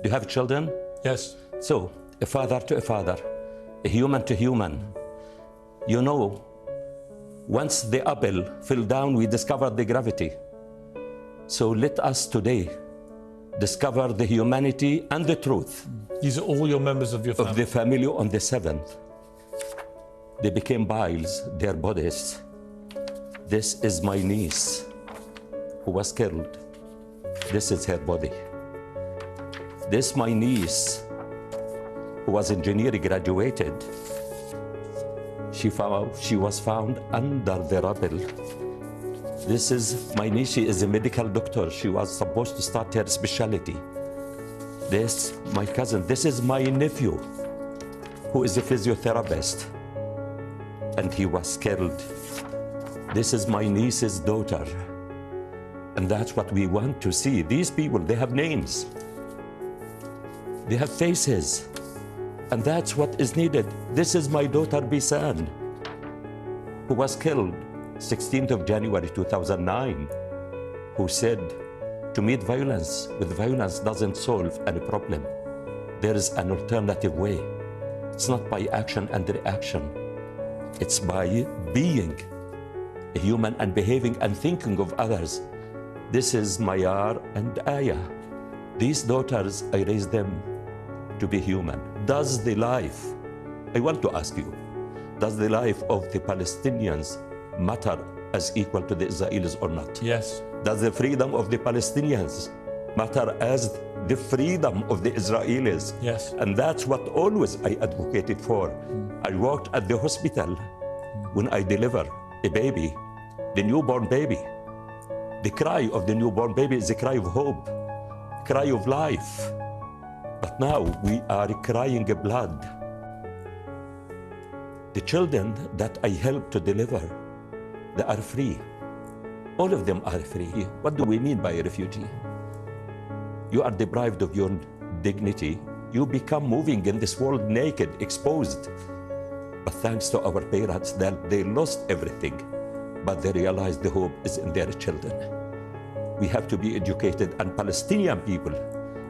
Do you have children? Yes. So, a father to a father, a human to human. You know, once the apple fell down, we discovered the gravity. So let us today discover the humanity and the truth. These are all your members of your family? Of the family on the 7th. They became piles, their bodies. This is my niece who was killed. This is her body. This my niece who was engineering, graduated. She was found under the rubble. This is my niece. She is a medical doctor. She was supposed to start her specialty. This, my cousin. This is my nephew, who is a physiotherapist, and he was killed. This is my niece's daughter, and that's what we want to see. These people, they have names. They have faces, and that's what is needed. This is my daughter, Bisan, who was killed 16th of January 2009, who said, to meet violence with violence doesn't solve any problem. There is an alternative way. It's not by action and reaction. It's by being a human and behaving and thinking of others. This is Mayar and Aya. These daughters, I raised them to be human. Does the life, I want to ask you, does the life of the Palestinians matter as equal to the Israelis or not? Yes. Does the freedom of the Palestinians matter as the freedom of the Israelis? Yes. And that's what always I advocated for. I worked at the hospital when I deliver a baby, the newborn baby. The cry of the newborn baby is a cry of hope, cry of life. But now we are crying blood. The children that I helped to deliver, they are free. All of them are free. What do we mean by a refugee? You are deprived of your dignity. You become moving in this world naked, exposed. But thanks to our parents, that they lost everything, but they realized the hope is in their children. We have to be educated, and Palestinian people,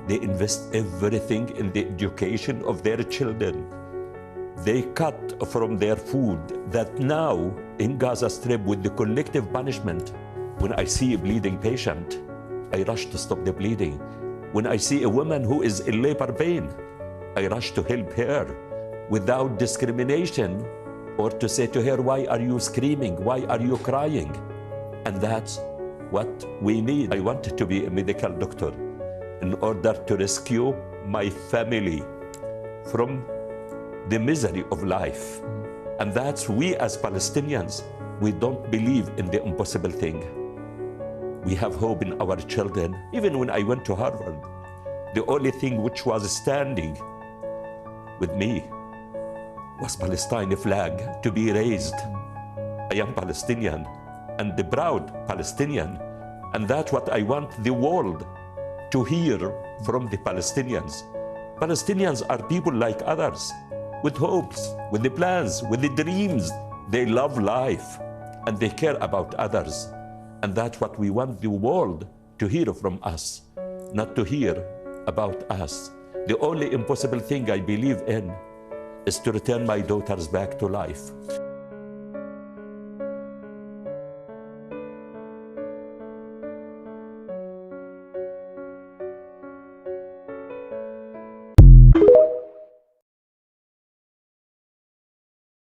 they invest everything in the education of their children. They cut from their food that now in Gaza Strip with the collective punishment, when I see a bleeding patient, I rush to stop the bleeding. When I see a woman who is in labor pain, I rush to help her without discrimination or to say to her, why are you screaming? Why are you crying? And that's what we need. I wanted to be a medical doctor in order to rescue my family from the misery of life. And that's we as Palestinians, we don't believe in the impossible thing. We have hope in our children. Even when I went to Harvard, the only thing which was standing with me was Palestine flag to be raised. I am Palestinian and the proud Palestinian. And that's what I want the world to hear from the Palestinians. Palestinians are people like others, with hopes, with the plans, with the dreams. They love life and they care about others. And that's what we want the world to hear from us, not to hear about us. The only impossible thing I believe in is to return my daughters back to life.